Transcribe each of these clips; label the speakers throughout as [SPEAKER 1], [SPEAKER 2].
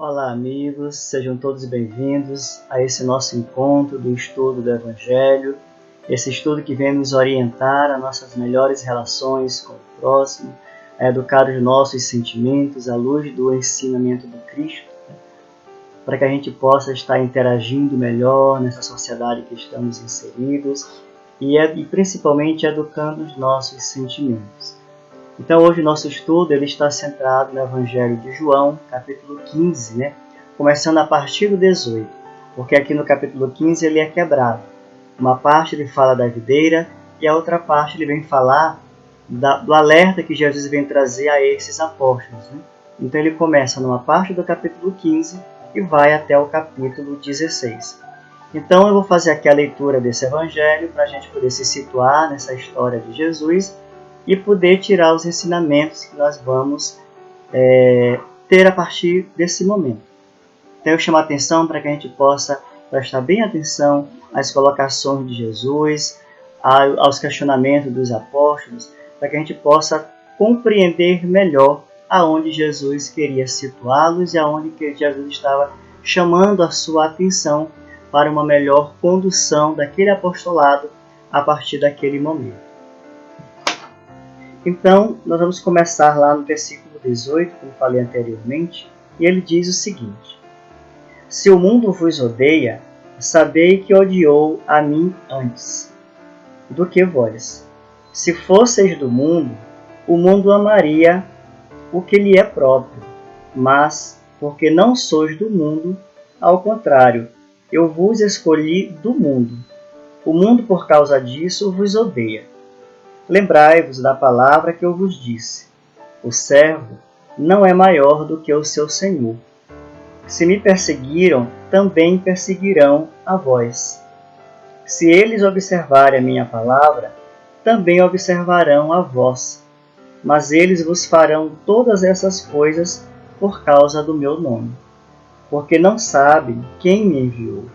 [SPEAKER 1] Olá, amigos, sejam todos bem-vindos a esse nosso encontro do estudo do Evangelho, esse estudo que vem nos orientar a nossas melhores relações com o próximo, a educar os nossos sentimentos à luz do ensinamento do Cristo, para que a gente possa estar interagindo melhor nessa sociedade que estamos inseridos e principalmente educando os nossos sentimentos. Então hoje o nosso estudo ele está centrado no Evangelho de João, capítulo 15, começando a partir do 18, porque aqui no capítulo 15 ele é quebrado. Uma parte ele fala da videira e a outra parte ele vem falar do alerta que Jesus vem trazer a esses apóstolos. Então ele começa numa parte do capítulo 15 e vai até o capítulo 16. Então eu vou fazer aqui a leitura desse Evangelho para a gente poder se situar nessa história de Jesus e poder tirar os ensinamentos que nós vamos ter a partir desse momento. Então eu chamo a atenção para que a gente possa prestar bem atenção às colocações de Jesus, aos questionamentos dos apóstolos, para que a gente possa compreender melhor aonde Jesus queria situá-los e aonde que Jesus estava chamando a sua atenção para uma melhor condução daquele apostolado a partir daquele momento. Então, nós vamos começar lá no versículo 18, como falei anteriormente, e ele diz o seguinte: Se o mundo vos odeia, sabei que odiou a mim antes do que vós. Se fosseis do mundo, o mundo amaria o que lhe é próprio, mas, porque não sois do mundo, ao contrário, eu vos escolhi do mundo. O mundo, por causa disso, vos odeia. Lembrai-vos da palavra que eu vos disse: o servo não é maior do que o seu senhor. Se me perseguiram, também perseguirão a vós. Se eles observarem a minha palavra, também observarão a vós. Mas eles vos farão todas essas coisas por causa do meu nome, porque não sabem quem me enviou.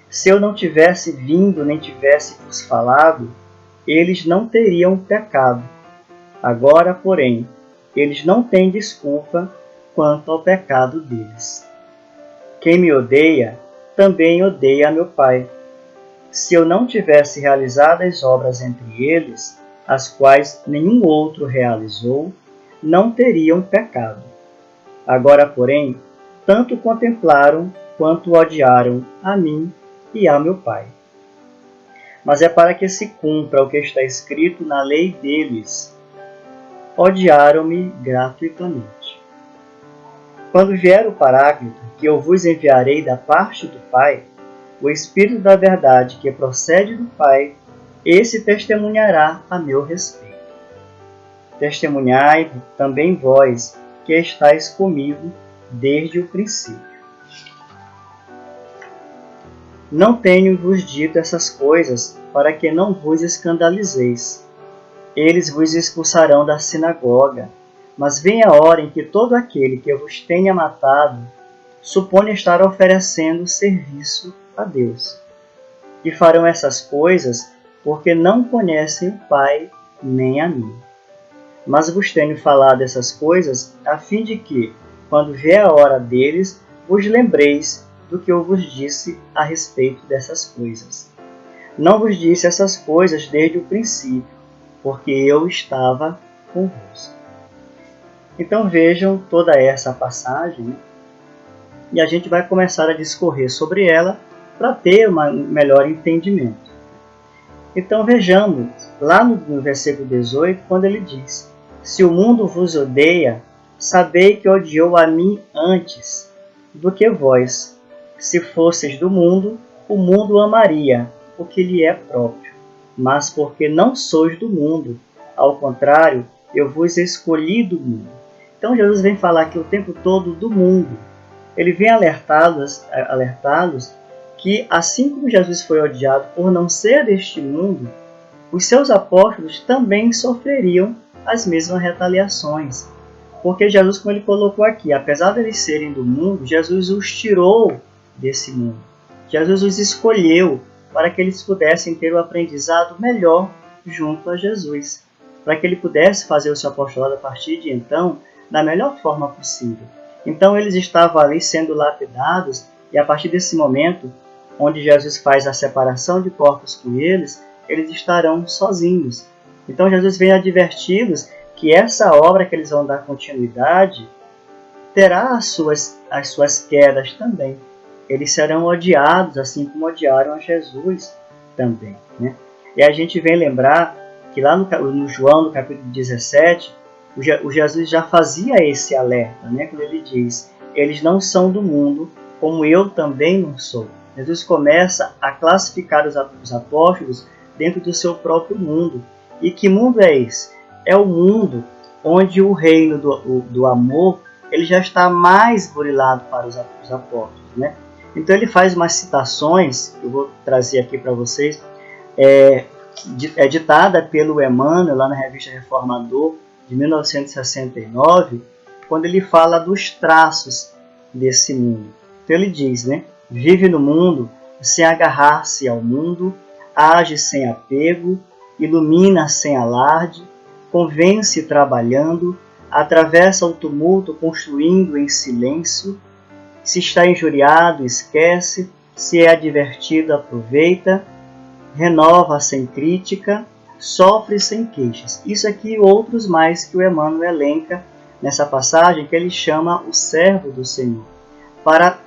[SPEAKER 1] Se eu não tivesse vindo nem tivesse vos falado, eles não teriam pecado. Agora, porém, eles não têm desculpa quanto ao pecado deles. Quem me odeia, também odeia a meu Pai. Se eu não tivesse realizado as obras entre eles, as quais nenhum outro realizou, não teriam pecado. Agora, porém, tanto contemplaram quanto odiaram a mim e a meu Pai. Mas é para que se cumpra o que está escrito na lei deles: odiaram-me gratuitamente. Quando vier o Paráclito, que eu vos enviarei da parte do Pai, o Espírito da verdade que procede do Pai, esse testemunhará a meu respeito. Testemunhai também vós, que estáis comigo desde o princípio. Não tenho-vos dito essas coisas para que não vos escandalizeis. Eles vos expulsarão da sinagoga, mas vem a hora em que todo aquele que vos tenha matado supõe estar oferecendo serviço a Deus. E farão essas coisas porque não conhecem o Pai nem a mim. Mas vos tenho falado essas coisas a fim de que, quando vier a hora deles, vos lembreis do que eu vos disse a respeito dessas coisas. Não vos disse essas coisas desde o princípio, porque eu estava convosco. Então vejam toda essa passagem, e a gente vai começar a discorrer sobre ela para ter um melhor entendimento. Então vejamos, lá no versículo 18, quando ele diz: Se o mundo vos odeia, sabei que odiou a mim antes do que vós. Se fosseis do mundo, o mundo amaria o que lhe é próprio. Mas porque não sois do mundo, ao contrário, eu vos escolhi do mundo. Então Jesus vem falar aqui o tempo todo do mundo. Ele vem alertá-los que, assim como Jesus foi odiado por não ser deste mundo, os seus apóstolos também sofreriam as mesmas retaliações. Porque Jesus, como ele colocou aqui, apesar de eles serem do mundo, Jesus os tirou desse mundo. Jesus os escolheu para que eles pudessem ter o aprendizado melhor junto a Jesus, para que ele pudesse fazer o seu apostolado a partir de então da melhor forma possível. Então eles estavam ali sendo lapidados, e a partir desse momento, onde Jesus faz a separação de corpos com eles, eles estarão sozinhos. Então Jesus vem adverti-los que essa obra que eles vão dar continuidade terá as suas quedas também. Eles serão odiados, assim como odiaram a Jesus também, né? E a gente vem lembrar que lá no João, no capítulo 17, o Jesus já fazia esse alerta, né? Quando ele diz, eles não são do mundo, como eu também não sou. Jesus começa a classificar os apóstolos dentro do seu próprio mundo. E que mundo é esse? É o mundo onde o reino do amor ele já está mais burilado para os apóstolos, né? Então ele faz umas citações, que eu vou trazer aqui para vocês, é ditada pelo Emmanuel, lá na Revista Reformador, de 1969, quando ele fala dos traços desse mundo. Então ele diz, né? Vive no mundo sem agarrar-se ao mundo, age sem apego, ilumina sem alarde, convence trabalhando, atravessa o tumulto construindo em silêncio, se está injuriado, esquece, se é advertido, aproveita, renova sem crítica, sofre sem queixas. Isso aqui e outros mais que o Emmanuel elenca nessa passagem que ele chama o servo do Senhor, para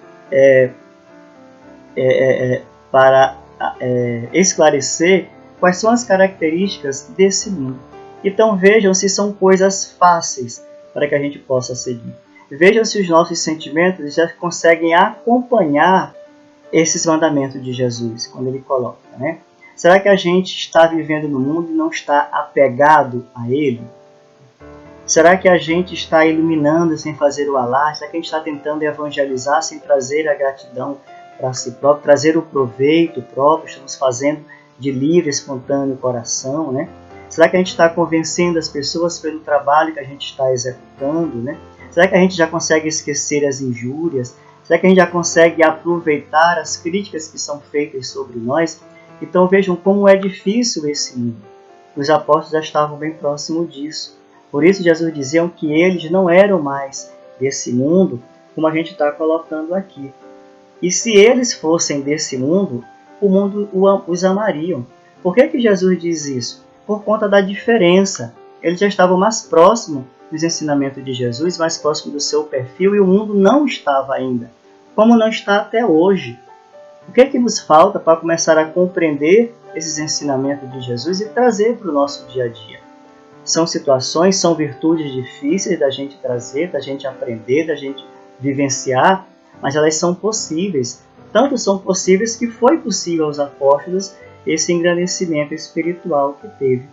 [SPEAKER 1] esclarecer quais são as características desse mundo. Então vejam se são coisas fáceis para que a gente possa seguir. Vejam se os nossos sentimentos já conseguem acompanhar esses mandamentos de Jesus, quando ele coloca, né? Será que a gente está vivendo no mundo e não está apegado a ele? Será que a gente está iluminando sem fazer o alarde? Será que a gente está tentando evangelizar sem trazer a gratidão para si próprio, trazer o proveito próprio? Estamos fazendo de livre, espontâneo coração, né? Será que a gente está convencendo as pessoas pelo trabalho que a gente está executando, né? Será que a gente já consegue esquecer as injúrias? Será que a gente já consegue aproveitar as críticas que são feitas sobre nós? Então vejam como é difícil esse mundo. Os apóstolos já estavam bem próximos disso. Por isso Jesus dizia que eles não eram mais desse mundo, como a gente está colocando aqui. E se eles fossem desse mundo, o mundo os amariam. Por que Jesus diz isso? Por conta da diferença. Eles já estavam mais próximos dos ensinamentos de Jesus, mais próximos do seu perfil, e o mundo não estava ainda, como não está até hoje. O que é que nos falta para começar a compreender esses ensinamentos de Jesus e trazer para o nosso dia a dia? São situações, são virtudes difíceis da gente trazer, da gente aprender, da gente vivenciar, mas elas são possíveis. Tanto são possíveis que foi possível aos apóstolos esse engrandecimento espiritual que teve.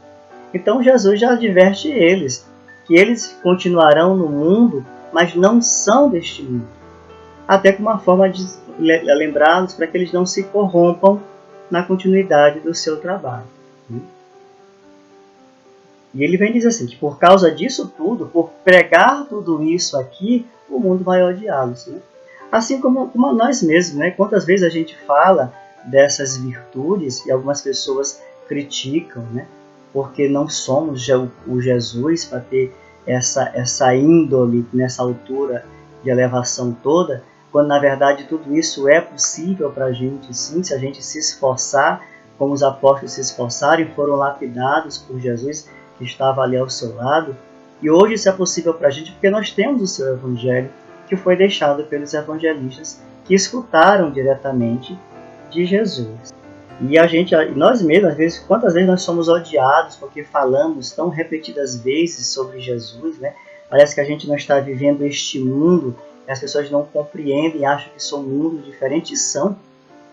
[SPEAKER 1] Então Jesus já adverte eles, que eles continuarão no mundo, mas não são deste mundo. Até como uma forma de lembrá-los para que eles não se corrompam na continuidade do seu trabalho. E ele vem dizer assim, que por causa disso tudo, por pregar tudo isso aqui, o mundo vai odiá-los, né? Assim como nós mesmos, né? Quantas vezes a gente fala dessas virtudes e algumas pessoas criticam, né? Porque não somos o Jesus para ter essa índole nessa altura de elevação toda, quando na verdade tudo isso é possível para a gente sim, se a gente se esforçar, como os apóstolos se esforçaram e foram lapidados por Jesus, que estava ali ao seu lado. E hoje isso é possível para a gente porque nós temos o seu evangelho, que foi deixado pelos evangelistas que escutaram diretamente de Jesus. E nós mesmos, às vezes, quantas vezes nós somos odiados porque falamos tão repetidas vezes sobre Jesus, né? Parece que a gente não está vivendo este mundo, e as pessoas não compreendem, acham que são mundos diferentes, e são,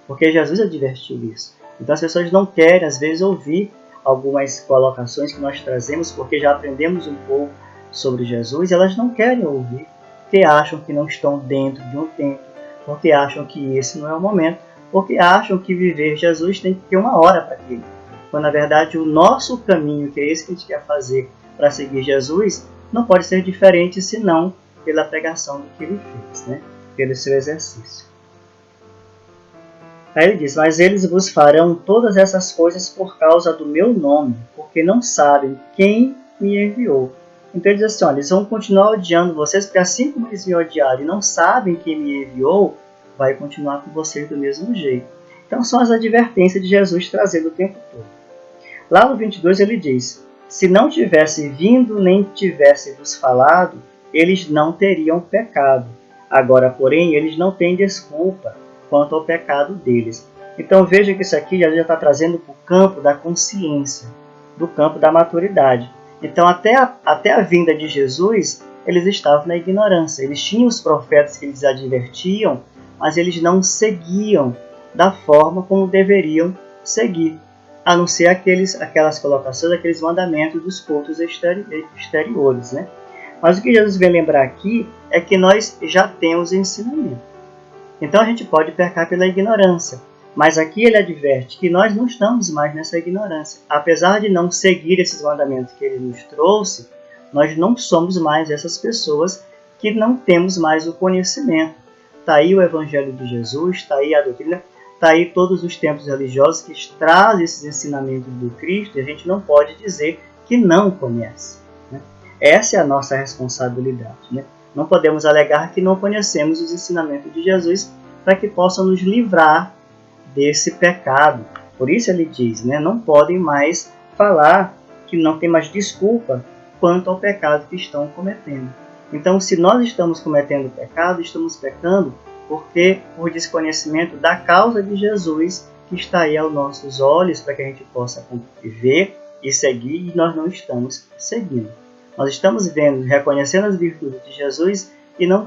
[SPEAKER 1] porque Jesus advertiu isso. Então as pessoas não querem, às vezes, ouvir algumas colocações que nós trazemos, porque já aprendemos um pouco sobre Jesus, e elas não querem ouvir, porque acham que não estão dentro de um tempo, porque acham que esse não é o momento, porque acham que viver Jesus tem que ter uma hora para aquilo. Quando na verdade o nosso caminho, que é esse que a gente quer fazer para seguir Jesus, não pode ser diferente senão pela pregação do que ele fez, né? Pelo seu exercício. Aí ele diz, mas eles vos farão todas essas coisas por causa do meu nome, porque não sabem quem me enviou. Então ele diz assim, olha, eles vão continuar odiando vocês, porque assim como eles me odiaram e não sabem quem me enviou, vai continuar com vocês do mesmo jeito. Então são as advertências de Jesus trazendo o tempo todo. Lá no 22 ele diz, se não tivesse vindo nem tivesse vos falado, eles não teriam pecado. Agora, porém, eles não têm desculpa quanto ao pecado deles. Então veja que isso aqui já está trazendo para o campo da consciência, do campo da maturidade. Então até a vinda de Jesus, eles estavam na ignorância. Eles tinham os profetas que eles advertiam, mas eles não seguiam da forma como deveriam seguir, a não ser aquelas colocações, aqueles mandamentos dos cultos exteriores, né? Mas o que Jesus vem lembrar aqui é que nós já temos ensinamento. Então a gente pode pecar pela ignorância, mas aqui ele adverte que nós não estamos mais nessa ignorância. Apesar de não seguir esses mandamentos que ele nos trouxe, nós não somos mais essas pessoas que não temos mais o conhecimento. Está aí o Evangelho de Jesus, está aí a doutrina, está aí todos os templos religiosos que trazem esses ensinamentos do Cristo e a gente não pode dizer que não conhece. Né? Essa é a nossa responsabilidade. Né? Não podemos alegar que não conhecemos os ensinamentos de Jesus para que possam nos livrar desse pecado. Por isso ele diz, né, não podem mais falar que não tem mais desculpa quanto ao pecado que estão cometendo. Então, se nós estamos cometendo pecado, estamos pecando porque por desconhecimento da causa de Jesus que está aí aos nossos olhos para que a gente possa ver e seguir, e nós não estamos seguindo. Nós estamos vendo, reconhecendo as virtudes de Jesus e não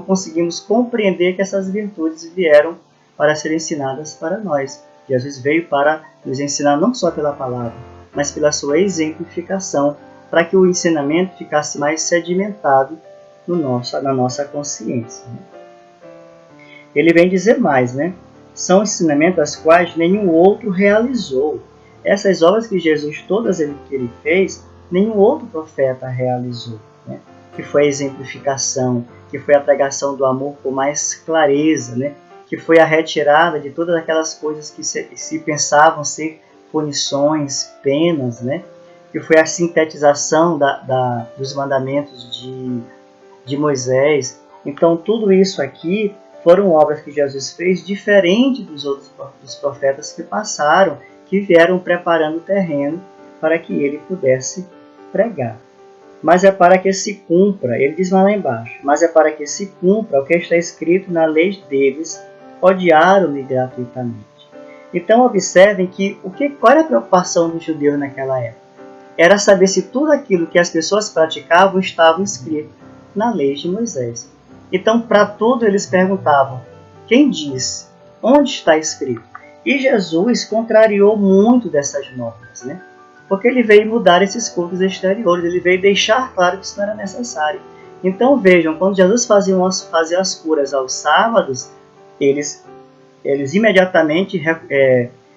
[SPEAKER 1] conseguimos compreender que essas virtudes vieram para serem ensinadas para nós. Jesus veio para nos ensinar não só pela palavra, mas pela sua exemplificação, para que o ensinamento ficasse mais sedimentado na nossa consciência. Ele vem dizer mais, né? São ensinamentos as quais nenhum outro realizou. Essas obras que Jesus, todas que ele fez, nenhum outro profeta realizou, né? Que foi a exemplificação, que foi a pregação do amor com mais clareza, né? Que foi a retirada de todas aquelas coisas que se pensavam ser punições, penas, né? Que foi a sintetização dos mandamentos de Moisés. Então, tudo isso aqui foram obras que Jesus fez diferente dos profetas que passaram, que vieram preparando o terreno para que ele pudesse pregar. Mas é para que se cumpra, ele diz lá embaixo, mas é para que se cumpra o que está escrito na lei deles, odiaram-me gratuitamente. Então observem que qual era a preocupação dos judeus naquela época? Era saber se tudo aquilo que as pessoas praticavam estava escrito na lei de Moisés. Então, para tudo eles perguntavam, quem diz? Onde está escrito? E Jesus contrariou muito dessas normas, né? Porque ele veio mudar esses cultos exteriores, ele veio deixar claro que isso não era necessário. Então vejam, quando Jesus fazia as curas aos sábados, eles imediatamente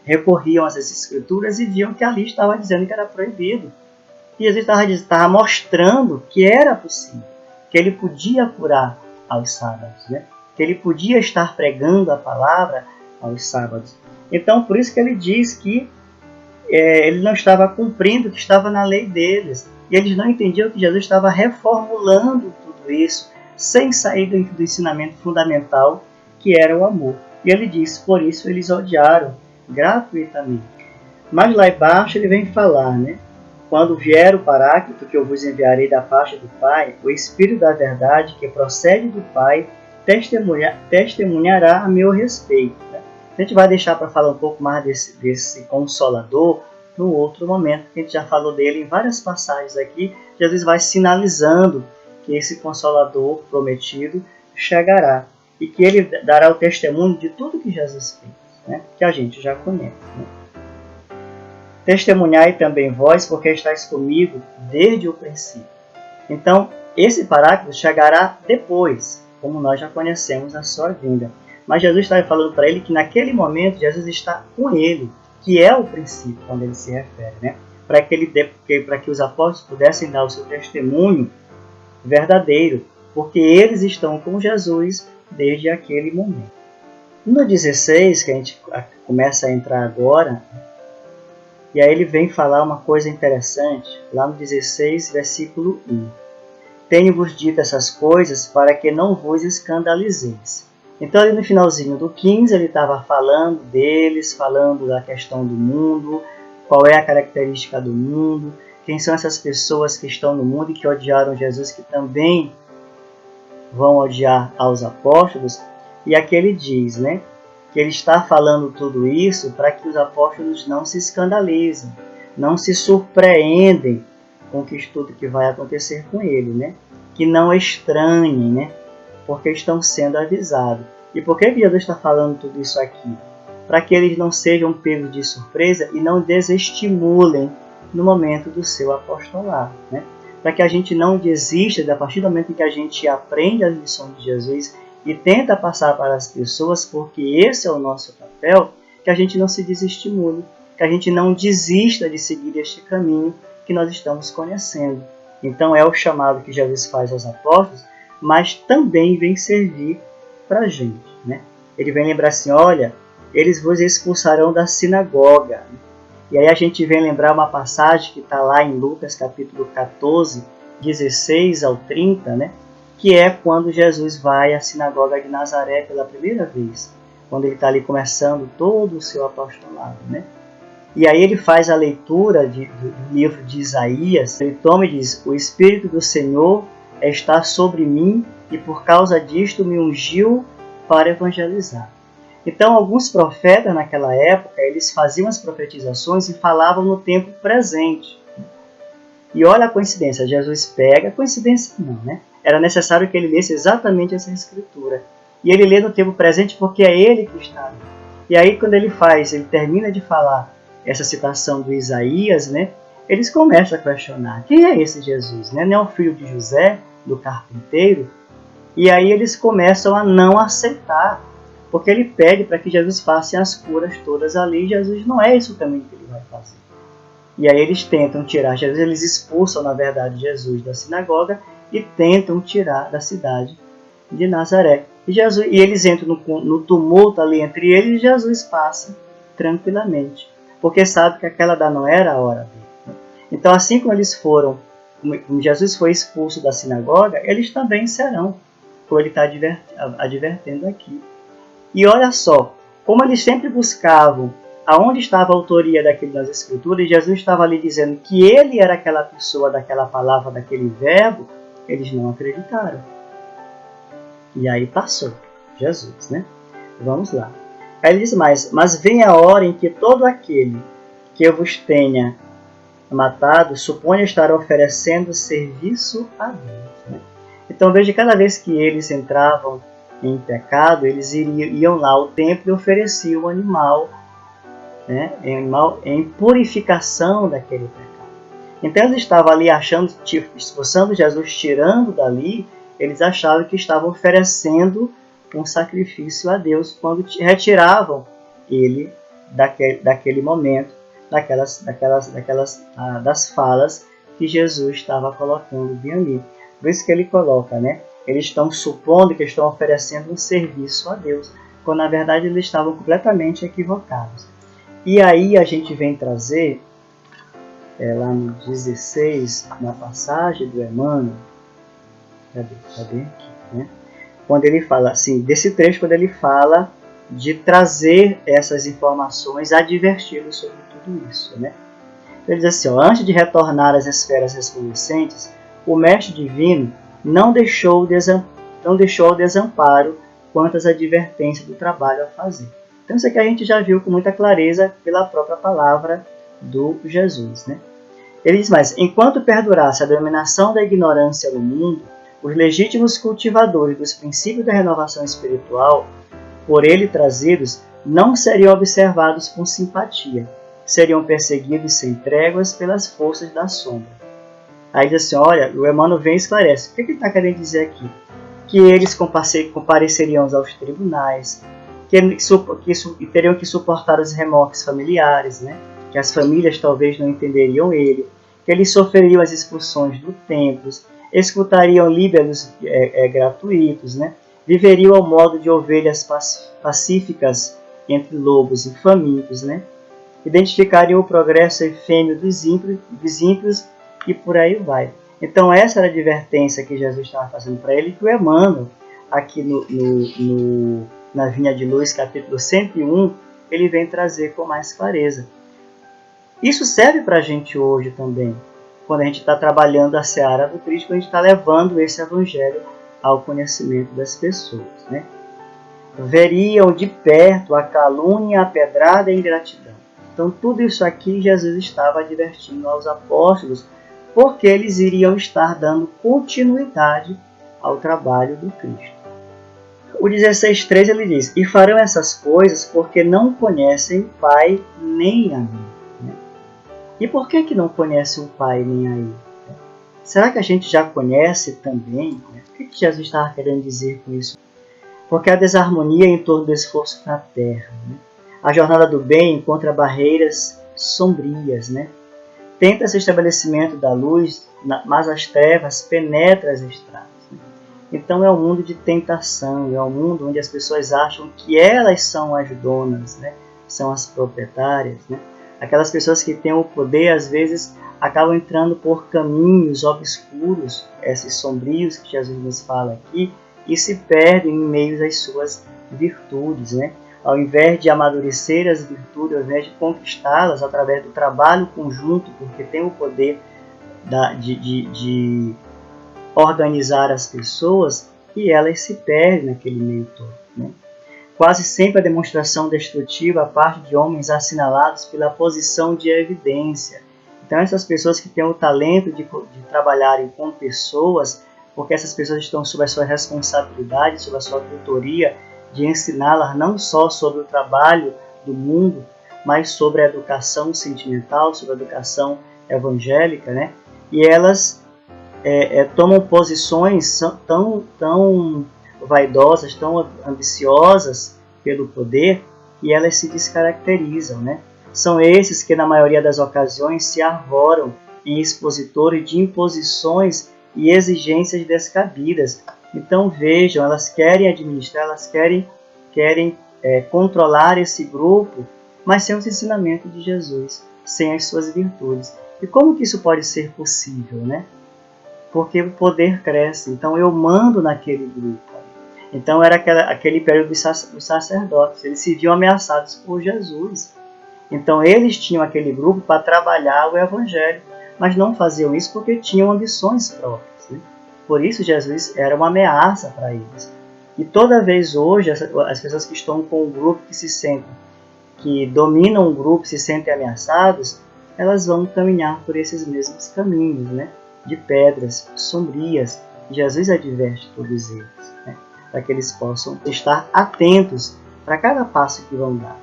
[SPEAKER 1] recorriam a essas escrituras e viam que ali estava dizendo que era proibido. E Jesus estava mostrando que era possível, que ele podia curar aos sábados, né? Que ele podia estar pregando a palavra aos sábados. Então, por isso que ele diz que ele não estava cumprindo o que estava na lei deles. E eles não entendiam que Jesus estava reformulando tudo isso, sem sair do ensinamento fundamental, que era o amor. E ele diz, por isso eles odiaram gratuitamente. Mas lá embaixo ele vem falar, né? Quando vier o Paráclito, que eu vos enviarei da parte do Pai, o Espírito da verdade, que procede do Pai, testemunhará a meu respeito. Né? A gente vai deixar para falar um pouco mais desse Consolador no outro momento, que a gente já falou dele em várias passagens aqui. Jesus vai sinalizando que esse Consolador prometido chegará e que ele dará o testemunho de tudo que Jesus fez, né? Que a gente já conhece. Né? Testemunhai também vós, porque estáis comigo desde o princípio. Então, esse Paráclito chegará depois, como nós já conhecemos a sua vinda. Mas Jesus está falando para ele que naquele momento Jesus está com ele, que é o princípio, quando ele se refere, né? Para que os apóstolos pudessem dar o seu testemunho verdadeiro, porque eles estão com Jesus desde aquele momento. No 16, que a gente começa a entrar agora, E aí ele vem falar uma coisa interessante, lá no 16, versículo 1. Tenho-vos dito essas coisas para que não vos escandalizeis. Então ali no finalzinho do 15 ele estava falando deles, falando da questão do mundo, qual é a característica do mundo, quem são essas pessoas que estão no mundo e que odiaram Jesus, que também vão odiar aos apóstolos. E aqui ele diz, né, que ele está falando tudo isso para que os apóstolos não se escandalizem, não se surpreendem com tudo que vai acontecer com ele, né? Que não estranhem, né? Porque estão sendo avisados. E por que Jesus está falando tudo isso aqui? Para que eles não sejam pegos de surpresa e não desestimulem no momento do seu apostolado, né? Para que a gente não desista, a partir do momento em que a gente aprende as lições de Jesus e tenta passar para as pessoas, porque esse é o nosso papel, que a gente não se desestimule, que a gente não desista de seguir este caminho que nós estamos conhecendo. Então é o chamado que Jesus faz aos apóstolos, mas também vem servir para a gente, né? Ele vem lembrar assim, olha, eles vos expulsarão da sinagoga. E aí a gente vem lembrar uma passagem que está lá em Lucas capítulo 14, 16 ao 30, né? Que é quando Jesus vai à sinagoga de Nazaré pela primeira vez, quando ele está ali começando todo o seu apostolado, né? E aí ele faz a leitura do livro de Isaías, ele toma e diz, o Espírito do Senhor está sobre mim e por causa disto me ungiu para evangelizar. Então alguns profetas naquela época, eles faziam as profetizações e falavam no tempo presente. E olha a coincidência, Jesus pega, coincidência não, né? Era necessário que ele lesse exatamente essa escritura. E ele lê no tempo presente porque é ele que está ali. E aí quando ele termina de falar essa citação do Isaías, né? Eles começam a questionar, quem é esse Jesus? Né? Não é o filho de José, do carpinteiro? E aí eles começam a não aceitar, porque ele pede para que Jesus faça as curas todas ali, e Jesus não é esse o caminho que ele vai fazer. E aí eles tentam tirar Jesus, eles expulsam, na verdade, Jesus da sinagoga e tentam tirar da cidade de Nazaré. E eles entram no tumulto ali entre eles e Jesus passa tranquilamente, porque sabe que aquela não era a hora dele. Então, assim como eles foram, como Jesus foi expulso da sinagoga, eles também serão, como ele está advertendo aqui. E olha só, como eles sempre buscavam aonde estava a autoria daquilo nas Escrituras, e Jesus estava ali dizendo que ele era aquela pessoa, daquela palavra, daquele verbo, eles não acreditaram. E aí passou Jesus, né? Vamos lá. Aí ele diz mais, mas vem a hora em que todo aquele que eu vos tenha matado, suponha estar oferecendo serviço a Deus. Né? Então veja, cada vez que eles entravam em pecado, eles iam lá ao templo e ofereciam um animal, né? Em purificação daquele pecado. Então eles estavam ali achando, expulsando Jesus, tirando dali, eles achavam que estavam oferecendo um sacrifício a Deus quando retiravam ele daquele momento, das falas que Jesus estava colocando bem ali. Por isso que ele coloca, né? Eles estão supondo que estão oferecendo um serviço a Deus, quando na verdade eles estavam completamente equivocados. E aí a gente vem trazer, lá no 16, na passagem do Emmanuel, cadê aqui, né? Quando ele fala assim, desse trecho, quando ele fala de trazer essas informações, adverti-los sobre tudo isso, né? Ele diz assim, ó, antes de retornar às esferas resplandecentes, o Mestre Divino não deixou ao desamparo quanto às advertências do trabalho a fazer. Então isso aqui a gente já viu com muita clareza pela própria palavra do Jesus, né? Ele diz mais, enquanto perdurasse a dominação da ignorância no mundo, os legítimos cultivadores dos princípios da renovação espiritual, por ele trazidos, não seriam observados com simpatia, seriam perseguidos sem tréguas pelas forças da sombra. Aí diz assim, olha, o Emmanuel vem e esclarece. O que ele está querendo dizer aqui? Que eles compareceriam aos tribunais, que teriam que suportar os remorsos familiares, né? Que as famílias talvez não entenderiam ele, que eles sofreriam as expulsões do templo, escutariam líbelos gratuitos, né? Viveriam ao modo de ovelhas pacíficas entre lobos e famintos, né? identificariam o progresso efêmero dos ímpios e por aí vai. Então essa era a advertência que Jesus estava fazendo para ele, que o Emmanuel, aqui na Vinha de Luz, capítulo 101, ele vem trazer com mais clareza. Isso serve para a gente hoje também, quando a gente está trabalhando a seara do Cristo, quando a gente está levando esse evangelho ao conhecimento das pessoas, né? Veriam de perto a calúnia, a pedrada e a ingratidão. Então tudo isso aqui Jesus estava advertindo aos apóstolos, porque eles iriam estar dando continuidade ao trabalho do Cristo. O 16,3 ele diz: e farão essas coisas porque não conhecem o Pai nem a mim. E por que não conhece o Pai nem a Ele? Será que a gente já conhece também? O que Jesus estava querendo dizer com isso? Porque a desarmonia em torno do esforço fraterno. A jornada do bem encontra barreiras sombrias. Tenta-se o estabelecimento da luz, mas as trevas penetram as estradas. Então é um mundo de tentação, é um mundo onde as pessoas acham que elas são as donas, são as proprietárias. Aquelas pessoas que têm o poder, às vezes, acabam entrando por caminhos obscuros, esses sombrios que Jesus nos fala aqui, e se perdem em meio às suas virtudes. Ao invés de amadurecer as virtudes, ao invés de conquistá-las através do trabalho conjunto, porque tem o poder de organizar as pessoas, e elas se perdem naquele meio todo. Quase sempre a demonstração destrutiva a parte de homens assinalados pela posição de evidência. Então essas pessoas que têm o talento de trabalharem com pessoas, porque essas pessoas estão sob a sua responsabilidade, sob a sua tutoria, de ensiná-las não só sobre o trabalho do mundo, mas sobre a educação sentimental, sobre a educação evangélica, e elas tomam posições tão vaidosas, tão ambiciosas pelo poder, e elas se descaracterizam. São esses que, na maioria das ocasiões, se arvoram em expositores de imposições e exigências descabidas. Então vejam, elas querem administrar, elas querem controlar esse grupo, mas sem os ensinamentos de Jesus, sem as suas virtudes. E como que isso pode ser possível? Porque o poder cresce, então eu mando naquele grupo. Então era aquele período dos sacerdotes, eles se viam ameaçados por Jesus. Então eles tinham aquele grupo para trabalhar o evangelho, mas não faziam isso porque tinham ambições próprias. Por isso Jesus era uma ameaça para eles. E toda vez hoje, as pessoas que estão com o grupo que dominam o grupo, se sentem ameaçados, elas vão caminhar por esses mesmos caminhos, de pedras sombrias. Jesus adverte todos eles, para que eles possam estar atentos para cada passo que vão dar.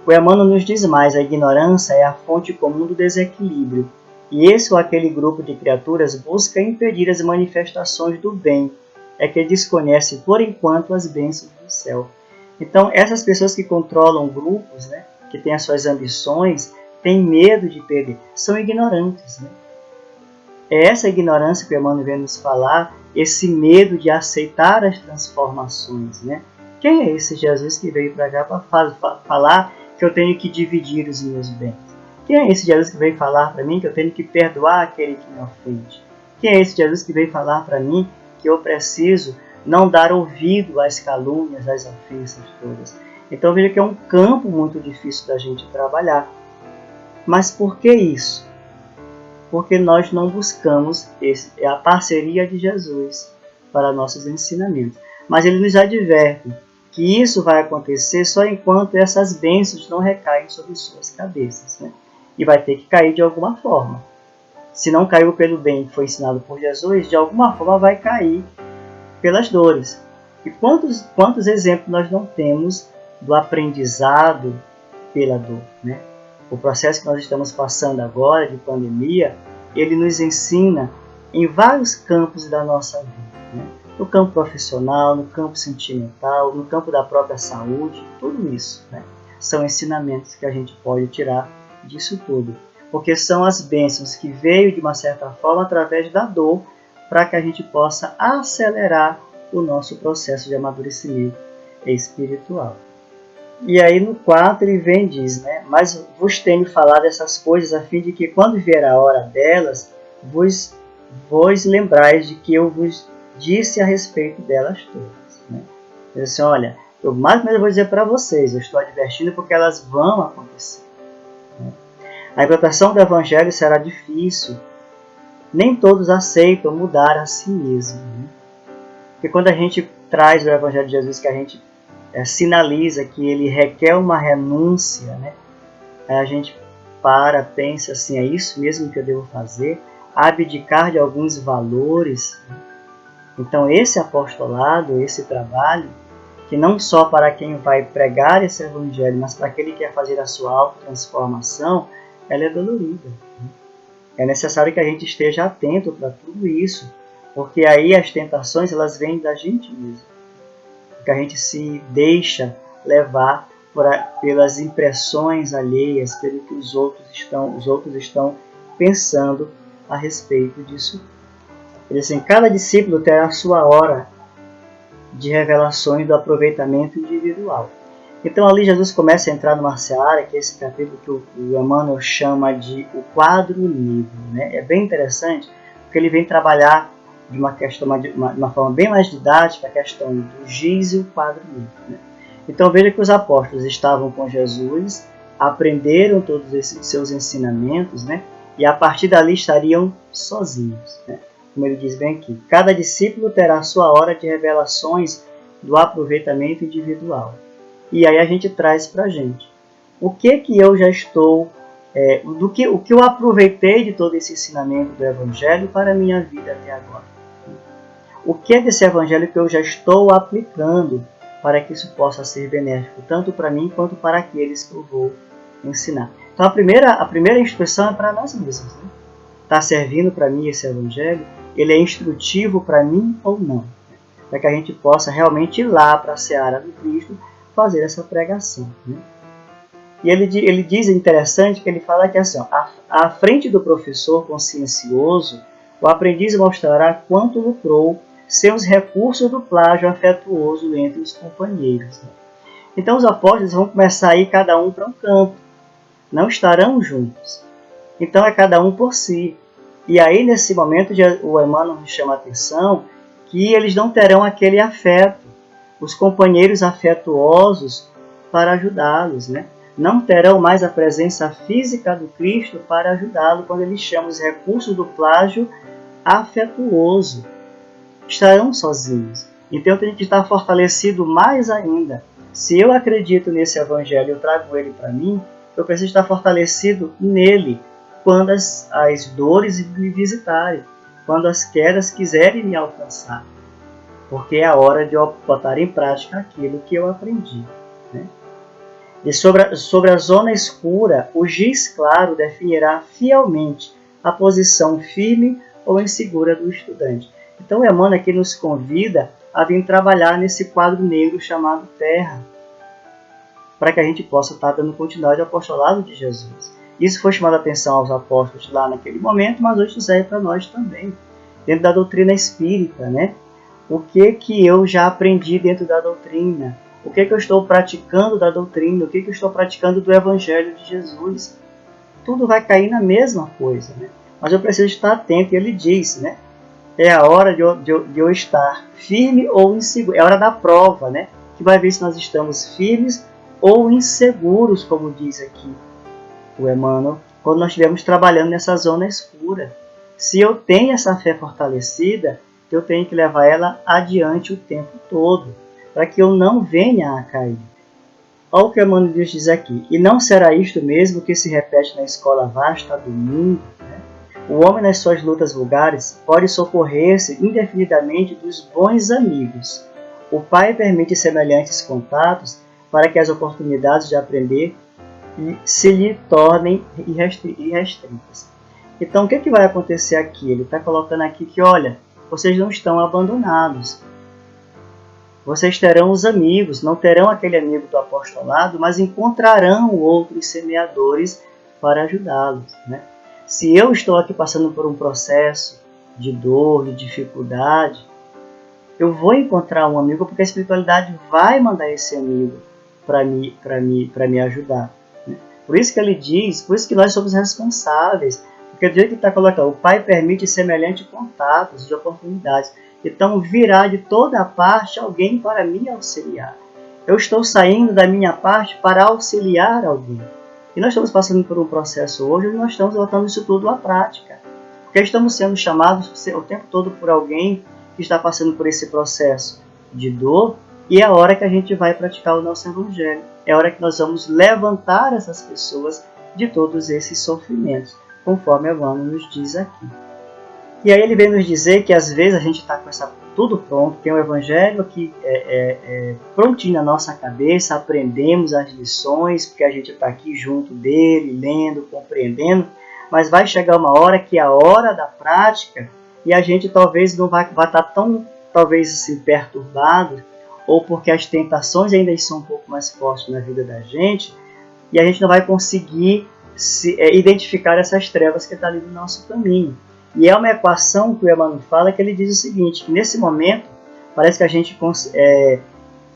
[SPEAKER 1] O Emmanuel nos diz mais: a ignorância é a fonte comum do desequilíbrio, e esse ou aquele grupo de criaturas busca impedir as manifestações do bem, é que desconhece por enquanto as bênçãos do céu. Então essas pessoas que controlam grupos, que têm as suas ambições, têm medo de perder, são ignorantes. É essa ignorância que o Emmanuel vem nos falar, esse medo de aceitar as transformações. Quem é esse Jesus que veio para cá para falar que eu tenho que dividir os meus bens? Quem é esse Jesus que veio falar para mim que eu tenho que perdoar aquele que me ofende? Quem é esse Jesus que veio falar para mim que eu preciso não dar ouvido às calúnias, às ofensas todas? Então veja que é um campo muito difícil da gente trabalhar. Mas por que isso? Porque nós não buscamos a parceria de Jesus para nossos ensinamentos. Mas ele nos adverte que isso vai acontecer só enquanto essas bênçãos não recaem sobre suas cabeças. E vai ter que cair de alguma forma. Se não caiu pelo bem que foi ensinado por Jesus, de alguma forma vai cair pelas dores. E quantos exemplos nós não temos do aprendizado pela dor? O processo que nós estamos passando agora, de pandemia, ele nos ensina em vários campos da nossa vida. No campo profissional, no campo sentimental, no campo da própria saúde, tudo isso. São ensinamentos que a gente pode tirar disso tudo. Porque são as bênçãos que veio de uma certa forma através da dor, para que a gente possa acelerar o nosso processo de amadurecimento espiritual. E aí no 4 ele vem e diz, né? Mas vos tenho falado essas coisas a fim de que quando vier a hora delas, vos lembrais de que eu vos disse a respeito delas todas. Né? Diz assim, olha, eu mais ou menos vou dizer para vocês, eu estou advertindo porque elas vão acontecer. Né? A implantação do Evangelho será difícil. Nem todos aceitam mudar a si mesmo. Né? Porque quando a gente traz o Evangelho de Jesus, que a gente sinaliza que ele requer uma renúncia, né? Aí a gente pensa assim, é isso mesmo que eu devo fazer? Abdicar de alguns valores. Né? Então esse apostolado, esse trabalho, que não só para quem vai pregar esse Evangelho, mas para aquele que quer fazer a sua autotransformação, ela é dolorida. Né? É necessário que a gente esteja atento para tudo isso, porque aí as tentações elas vêm da gente mesmo. Que a gente se deixa levar pelas impressões alheias, pelo que os outros estão pensando a respeito disso. Ele diz assim, cada discípulo terá a sua hora de revelações do aproveitamento individual. Então ali Jesus começa a entrar numa seara, que é esse capítulo que o Emmanuel chama de o quadro negro. Né? É bem interessante, porque ele vem trabalhar de uma forma bem mais didática a questão do giz e o quadro negro. Né? Então veja que os apóstolos estavam com Jesus, aprenderam todos esses seus ensinamentos, né? E a partir dali estariam sozinhos. Né? Como ele diz bem aqui, cada discípulo terá a sua hora de revelações do aproveitamento individual. E aí a gente traz para a gente o que eu já estou, o que eu aproveitei de todo esse ensinamento do Evangelho para a minha vida até agora. O que é desse Evangelho que eu já estou aplicando para que isso possa ser benéfico, tanto para mim quanto para aqueles que eu vou ensinar. Então a primeira instrução é para nós mesmos. Né? Está servindo para mim esse Evangelho? Ele é instrutivo para mim ou não? Para que a gente possa realmente ir lá para a seara do Cristo fazer essa pregação. Né? E ele diz, interessante, que ele fala que assim, ó, à frente do professor consciencioso, o aprendiz mostrará quanto lucrou seus recursos do plágio afetuoso entre os companheiros. Né? Então os apóstolos vão começar a ir cada um para um canto, não estarão juntos. Então é cada um por si. E aí nesse momento o Emmanuel chama a atenção que eles não terão aquele afeto, os companheiros afetuosos para ajudá-los, né? Não terão mais a presença física do Cristo para ajudá-lo quando ele chama os recursos do plágio afetuoso. Estarão sozinhos. Então tem que estar fortalecido mais ainda. Se eu acredito nesse Evangelho, eu trago ele para mim, eu preciso estar fortalecido nele quando as dores me visitarem, quando as quedas quiserem me alcançar. Porque é a hora de eu botar em prática aquilo que eu aprendi. Né? E sobre a zona escura, o giz claro definirá fielmente a posição firme ou insegura do estudante. Então, o Emmanuel aqui nos convida a vir trabalhar nesse quadro negro chamado terra, para que a gente possa estar dando continuidade ao apostolado de Jesus. Isso foi chamado a atenção aos apóstolos lá naquele momento, mas hoje serve para nós também, dentro da doutrina espírita, né? O que eu já aprendi dentro da doutrina? O que eu estou praticando da doutrina? O que eu estou praticando do Evangelho de Jesus? Tudo vai cair na mesma coisa, né? Mas eu preciso estar atento. E ele diz, né? É a hora de eu estar firme ou inseguro. É a hora da prova, né? Que vai ver se nós estamos firmes ou inseguros, como diz aqui o Emmanuel, quando nós estivermos trabalhando nessa zona escura. Se eu tenho essa fé fortalecida, eu tenho que levar ela adiante o tempo todo, para que eu não venha a cair. Olha o que Emmanuel diz aqui. E não será isto mesmo que se repete na escola vasta do mundo? Né? O homem, nas suas lutas vulgares, pode socorrer-se indefinidamente dos bons amigos. O Pai permite semelhantes contatos para que as oportunidades de aprender se lhe tornem irrestritas. Então, o que vai acontecer aqui? Ele está colocando aqui que, olha, vocês não estão abandonados. Vocês terão os amigos, não terão aquele amigo do apostolado, mas encontrarão outros semeadores para ajudá-los. Né? Se eu estou aqui passando por um processo de dor, de dificuldade, eu vou encontrar um amigo porque a espiritualidade vai mandar esse amigo para me ajudar. Né? Por isso que ele diz, por isso que nós somos responsáveis, porque do jeito que está colocado, o Pai permite semelhante contatos de oportunidades. Então virá de toda parte alguém para me auxiliar. Eu estou saindo da minha parte para auxiliar alguém. E nós estamos passando por um processo hoje onde nós estamos botando isso tudo à prática. Porque estamos sendo chamados o tempo todo por alguém que está passando por esse processo de dor, e é a hora que a gente vai praticar o nosso evangelho. É a hora que nós vamos levantar essas pessoas de todos esses sofrimentos, conforme Evandro nos diz aqui. E aí ele vem nos dizer que às vezes a gente está com tudo pronto, tem o evangelho aqui prontinho na nossa cabeça, aprendemos as lições, porque a gente está aqui junto dele, lendo, compreendendo, mas vai chegar uma hora que é a hora da prática e a gente talvez não vai estar tão, talvez assim, perturbado, ou porque as tentações ainda são um pouco mais fortes na vida da gente, e a gente não vai conseguir identificar essas trevas que estão ali no nosso caminho. E é uma equação que o Emmanuel fala, que ele diz o seguinte, que nesse momento parece que a gente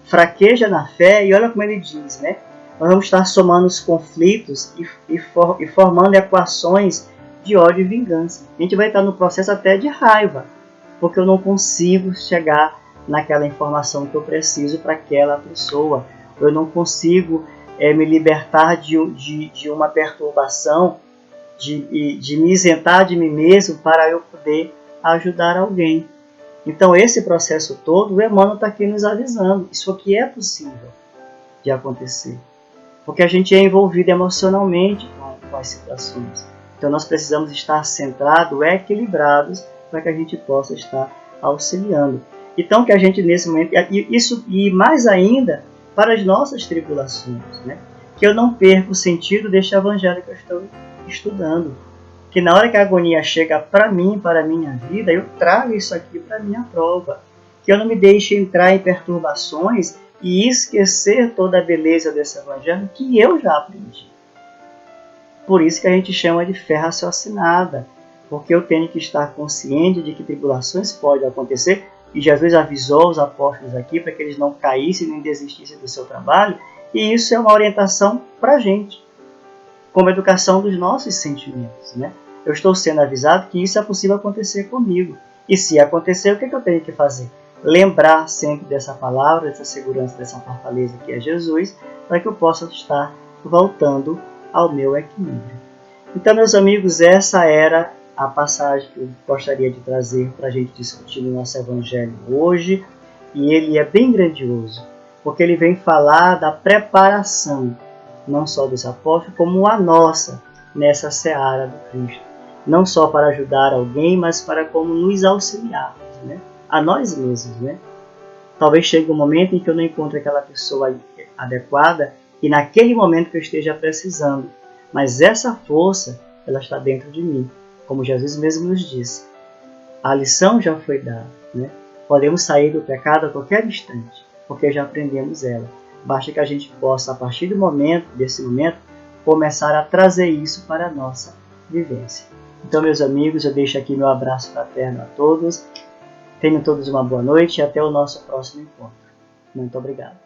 [SPEAKER 1] fraqueja na fé, e olha como ele diz, né? Nós vamos estar somando os conflitos e formando equações de ódio e vingança. A gente vai estar no processo até de raiva, porque eu não consigo chegar naquela informação que eu preciso para aquela pessoa. Eu não consigo me libertar de uma perturbação, de me isentar de mim mesmo para eu poder ajudar alguém. Então esse processo todo, o Emmanuel está aqui nos avisando. Isso aqui é possível de acontecer. Porque a gente é envolvido emocionalmente com as situações. Então nós precisamos estar centrados, equilibrados, para que a gente possa estar auxiliando. Então que a gente nesse momento, e mais ainda para as nossas tribulações, né? Que eu não perca o sentido deste evangelho que eu estou estudando. Que na hora que a agonia chega para mim, para a minha vida, eu trago isso aqui para a minha prova. Que eu não me deixe entrar em perturbações e esquecer toda a beleza desse evangelho que eu já aprendi. Por isso que a gente chama de fé raciocinada, porque eu tenho que estar consciente de que tribulações podem acontecer, e Jesus avisou os apóstolos aqui para que eles não caíssem nem desistissem do seu trabalho, e isso é uma orientação para a gente, como educação dos nossos sentimentos. Né? Eu estou sendo avisado que isso é possível acontecer comigo, e se acontecer, o que eu tenho que fazer? Lembrar sempre dessa palavra, dessa segurança, dessa fortaleza que é Jesus, para que eu possa estar voltando ao meu equilíbrio. Então, meus amigos, essa era a passagem que eu gostaria de trazer para a gente discutir no nosso Evangelho hoje, e ele é bem grandioso, porque ele vem falar da preparação, não só dos apóstolos, como a nossa, nessa seara do Cristo. Não só para ajudar alguém, mas para como nos auxiliarmos, né? A nós mesmos, né? Talvez chegue um momento em que eu não encontre aquela pessoa adequada e naquele momento que eu esteja precisando. Mas essa força, ela está dentro de mim, como Jesus mesmo nos disse. A lição já foi dada, né? Podemos sair do pecado a qualquer instante, porque já aprendemos ela. Basta que a gente possa, a partir desse momento, começar a trazer isso para a nossa vivência. Então, meus amigos, eu deixo aqui meu abraço fraterno a todos. Tenham todos uma boa noite e até o nosso próximo encontro. Muito obrigado.